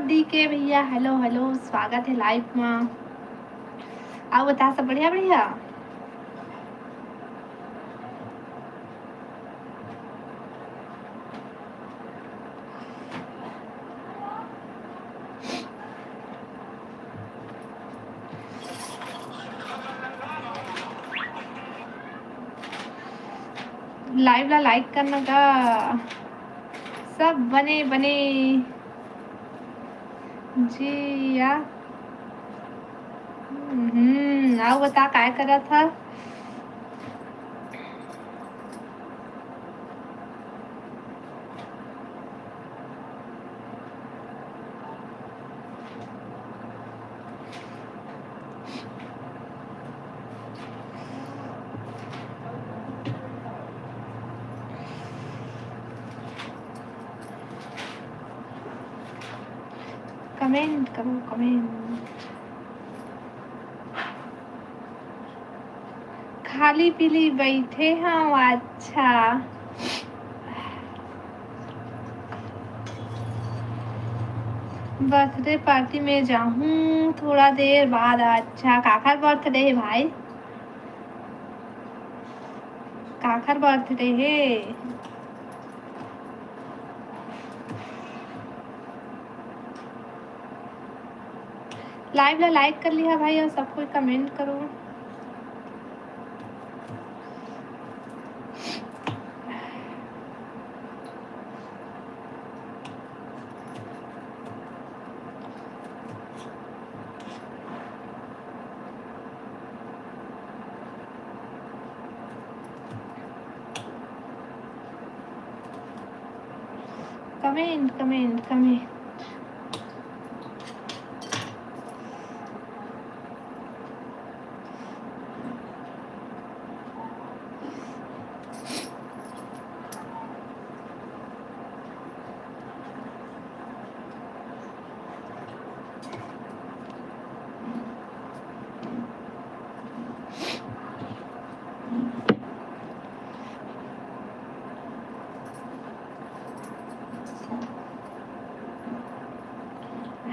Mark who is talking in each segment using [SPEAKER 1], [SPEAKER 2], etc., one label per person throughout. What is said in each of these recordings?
[SPEAKER 1] D के भैया hello hello, स्वागत है लाइव में। आओ बता सब बढ़िया बढ़िया। लाइव ला लाइक करना का सब बने बने जी या। आओ बता काय करा था। कमेंट करो कमेंट। खाली पीली बैठे हम। अच्छा बर्थडे पार्टी में जाऊँ थोड़ा देर बाद। अच्छा काकर बर्थडे है भाई, काकर बर्थडे है। लाइव ला लाइक कर लिया भाई और सब कोई कमेंट करो। Comment comment comment.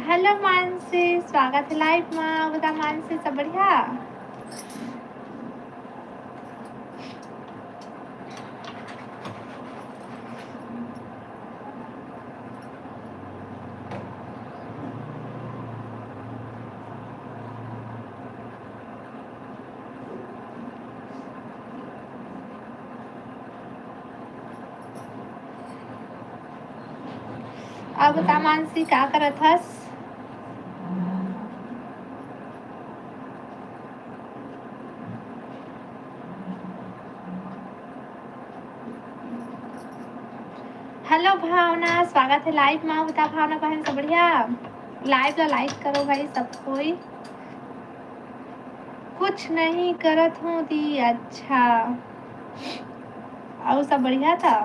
[SPEAKER 1] Hello Mansi, स्वागत है लाइव में। बता मानसी सब बढ़िया। अब बता मानसी क्या करत हस। हेलो भावना, स्वागत है लाइव में। बता भावना बहन सब बढ़िया। लाइव ला लाइक करो भाई सब कोई। कुछ नहीं करत हूँ दी। अच्छा और सब बढ़िया था।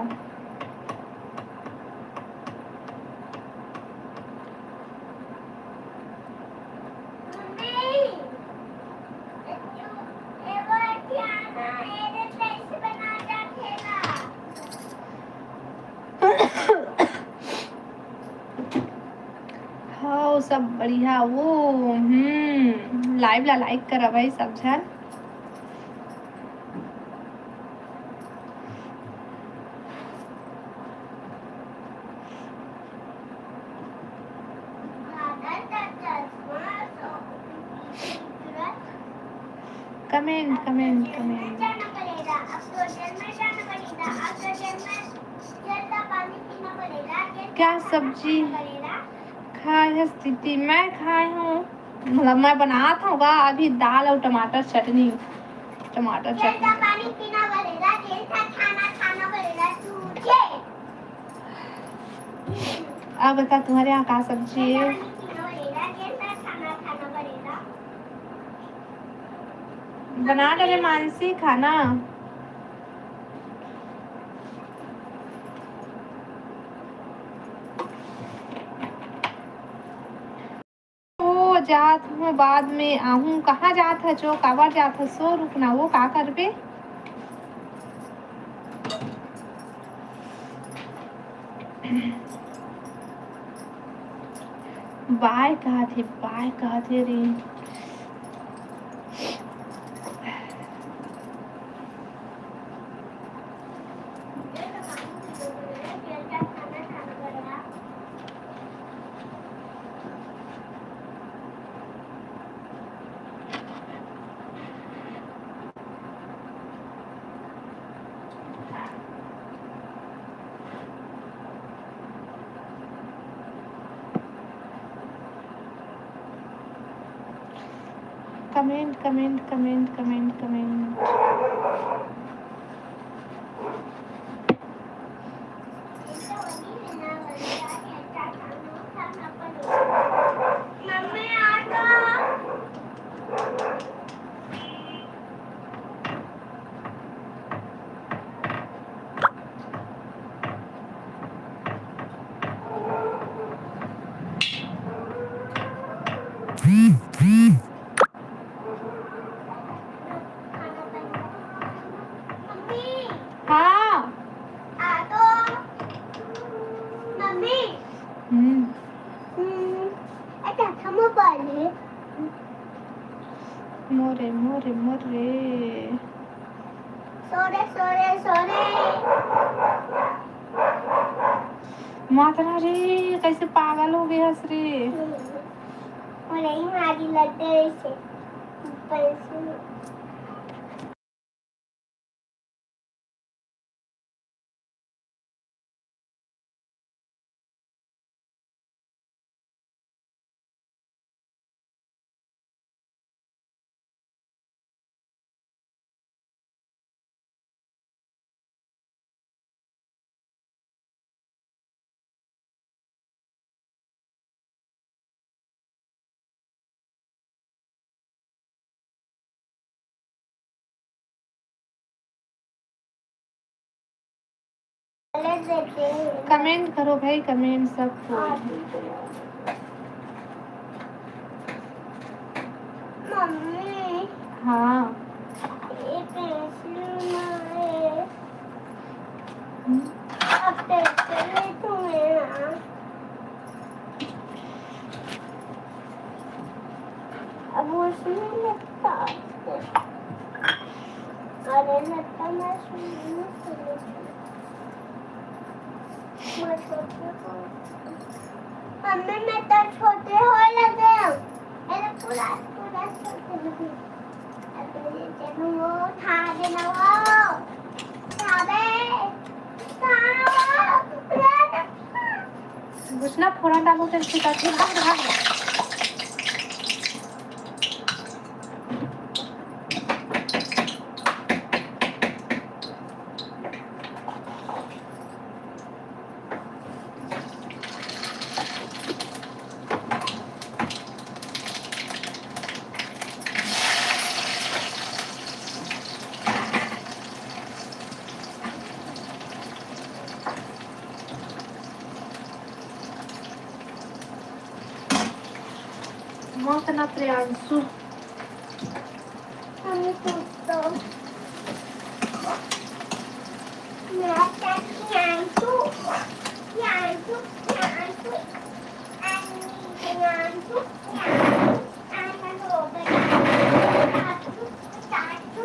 [SPEAKER 1] हाँ सब बढ़िया। वो लाइव ला लाइक करा भाई सब जन। Comment comment comment. क्या सब्जी खाए है स्थिति। मैं खाए हूँ, मतलब मैं बनाता हूँ अभी दाल और टमाटर चटनी। टमाटर चटनी। अब बता तुम्हारे यहाँ क्या सब्जी है। बना डाले मानसी खाना। जात हूँ बाद में आहूँ। कहाँ जात है जो काबर जात है सो रुकना। वो का कर पे बाय कहा थे रे। Comment comment comment comment comment. हाँ मोरे मोरे मोरे
[SPEAKER 2] सोरे सोरे सोरे
[SPEAKER 1] माता रे कैसे पागल हो गए हंस रे।
[SPEAKER 2] और यही हमारी लड़ते से पैसे देते हैं।
[SPEAKER 1] कमेंट करो भाई कमेंट सबको।
[SPEAKER 2] मम्मी
[SPEAKER 1] हाँ
[SPEAKER 2] ये पेंसिल है
[SPEAKER 1] हम्म,
[SPEAKER 2] अब पेंसिल तुम्हें ना अब उसमें लगता है। अरे लगता मैं सुन मैं छोटे हो मम्मी मैं तो छोटे हो लगे अरे पूरा पूरा छोटे लगे अरे चलो वो था देना वो था दे
[SPEAKER 1] कुछ ना फोड़ा डालो तो इसके साथ ही भाग भाग। मत ना प्रियांशु
[SPEAKER 2] हमें तो मैं Yantu, Yantu, Yantu, and Yantu, Yantu, and an over Tatu, Tatu,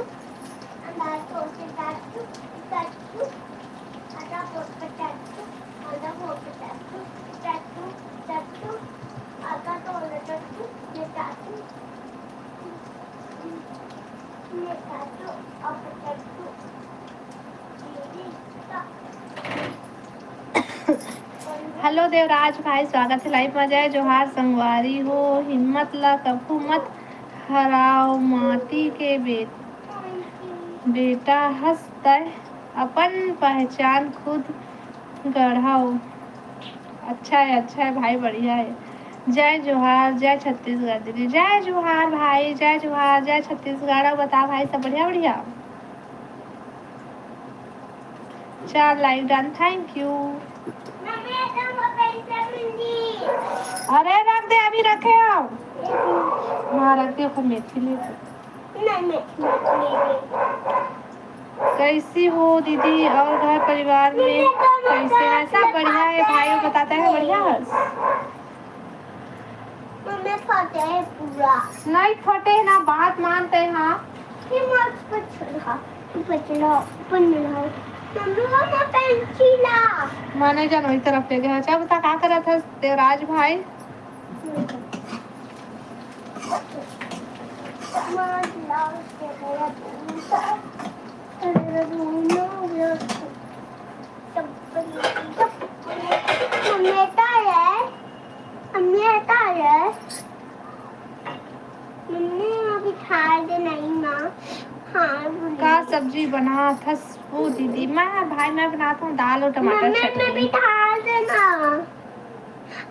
[SPEAKER 2] and that's also Tatu, Tatu, and a potato, and a potato, Tatu, Tatu, Aga told Tatu, the Tatu, the Tatu, of the Tatu.
[SPEAKER 1] Hello Devraj भाई स्वागत है live में। जय जोहार संगवारी हो हिम्मत ला कभू मत हराओ माटी के बेटा हंसता अपन पहचान खुद गढ़ाओ। अच्छा है भाई बढ़िया है। जय जोहार जय छत्तीसगढ़ दीदी जय जोहार भाई जय जोहार जय छत्तीसगढ़। बता भाई सब बढ़िया बढ़िया। 4 लाइक डन थैंक यू। अरे रख दे अभी रखे आओ। हाँ रख दे फिर मेथी ले। कैसी हो दीदी और घर परिवार में कैसे है? सब बढ़िया है भाई बताता है बढ़िया।
[SPEAKER 2] मम्मी फटे है पूरा।
[SPEAKER 1] नहीं फटे ना, बात मानते हैं। हाँ
[SPEAKER 2] ये मत पचड़ा, पचड़ा, पचड़ा। मम्मी वो पेंसिला।
[SPEAKER 1] माने जान वही तरफ ले गया। अच्छा बता क्या कर रहा था देवराज भाई? का सब्जी बना था वो दीदी? मैं भाई मैं बनाता हूँ दाल और टमाटर चटनी।
[SPEAKER 2] बिठा देना,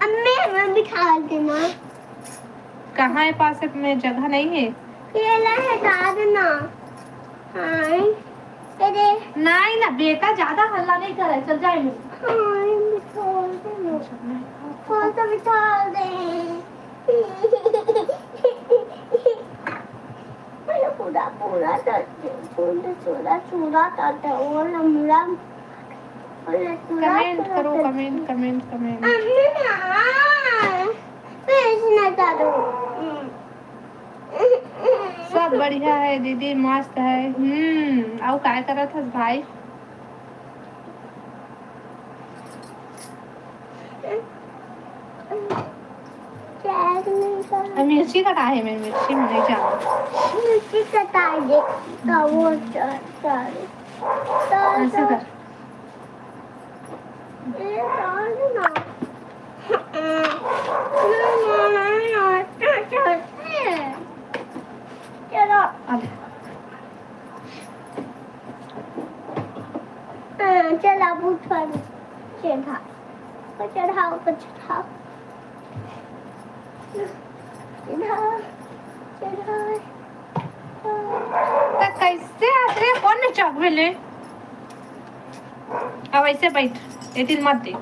[SPEAKER 2] अम्मी में बिठा देना।
[SPEAKER 1] कहाँ है पास में जगह नहीं है?
[SPEAKER 2] ये ला हटा देना। हाँ तेरे
[SPEAKER 1] नहीं ना बेटा, ज्यादा हल्ला नहीं करे, चल जाए।
[SPEAKER 2] बिठा दे। पूरा पूरा चूड़ा करते वो लम्बा।
[SPEAKER 1] कमेंट करो, कमेंट कमेंट कमेंट। सब बढ़िया है दीदी, मस्त है। और क्या कर रहा था भाई? मिर्ची कटा है, मैं मिर्ची में नहीं जाना।
[SPEAKER 2] मिर्ची कटा दे तो वो
[SPEAKER 1] ऐसे कर।
[SPEAKER 2] चल अब उठा चढ़ाओ चढ़ाओ
[SPEAKER 1] कैसे आते कौन ने चौक ले? अब ऐसे बैठ, ये दिल मत देख।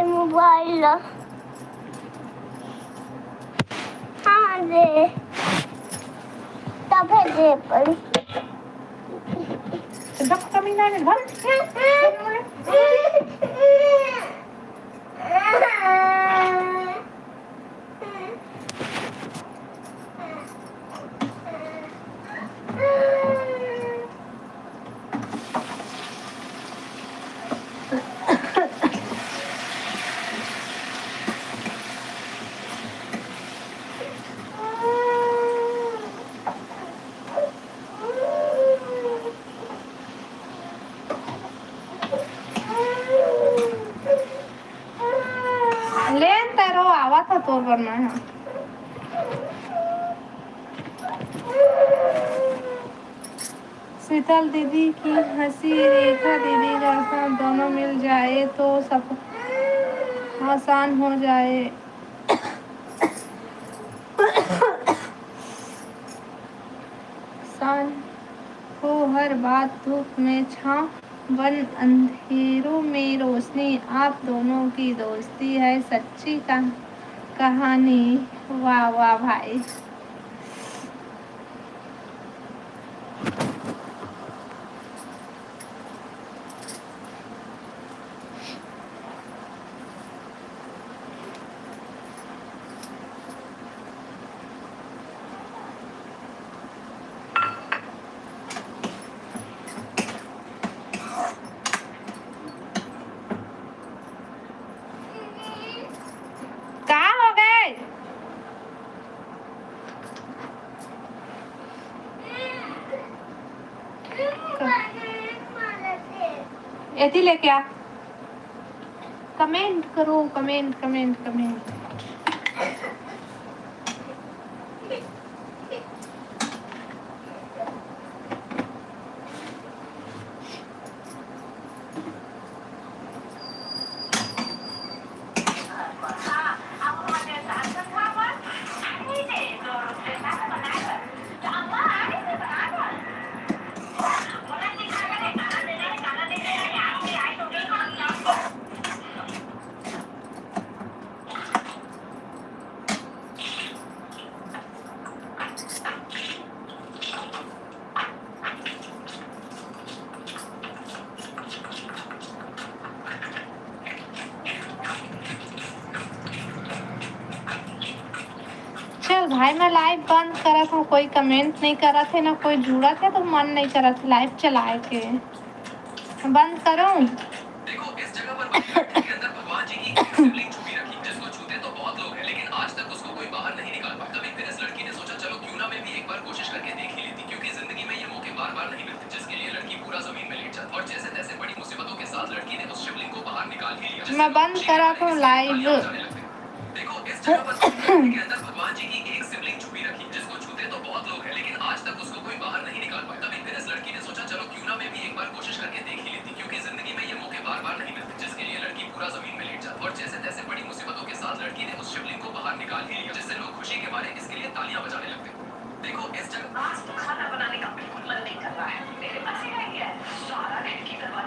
[SPEAKER 2] मोबाइल हाँ दे तब है दे पर
[SPEAKER 1] कमीना है घर। आवा था तो करना है। शीतल दीदी की हंसी, रेखा दीदी का साथ दोनों मिल जाए तो सब आसान हो जाए। शान को हर बात धूप में छांव बन अंधेरों में रोशनी, आप दोनों की दोस्ती है सच्ची कहानी। वाह वाह भाई। ऐसी लेके आ। कमेंट करो, कमेंट कमेंट कमेंट। भाई मैं लाइव बंद करा था, कोई कमेंट नहीं करा थे ना कोई जुड़ा थे, तो मन नहीं करा था लाइव चलाए के। बंद करूं?
[SPEAKER 3] देखो इस जगह पर बनी लट्ठी के अंदर भगवान जी की एक शिवलिंग छुपी रखी, जिसको छूते तो बहुत लोग हैं, लेकिन आज तक उसको कोई बाहर नहीं निकाल पाया। तब एक दिन इस लड़की ने सोचा चलो क्यों ना मैं भी एक बार कोशिश करके देख ही लेती, क्योंकि जिंदगी में ये मौके बार बार नहीं मिलते, जिसके लिए लड़की पूरा जमीन में लेट जाती। और जैसे तैसे बड़ी मुसीबतों के साथ लड़की ने उस शिवलिंग को बाहर निकाल ही लिया।
[SPEAKER 1] मैं बंद करा था लाइव।
[SPEAKER 3] देखो इस जगह पर बनी लट्ठी के अंदर भगवान जी की एक शिवलिंग छुपी रखी, जिसको छूते तो बहुत लोग हैं, लेकिन आज तक उसको कोई बाहर नहीं निकाल पाया। तब एक दिन इस लड़की ने सोचा चलो क्यों ना मैं भी एक बार कोशिश करके देख ही लेती, क्योंकि जिंदगी में ये मौके बार बार नहीं मिलते, जिसके लिए लड़की पूरा जमीन में लेट जाती। और जैसे तैसे बड़ी मुसीबतों के साथ लड़की ने उस शिवलिंग को बाहर निकाल ही लिया, जिससे लोग खुशी के मारे इसके लिए तालियां बजाने लगते। देखो इस जगह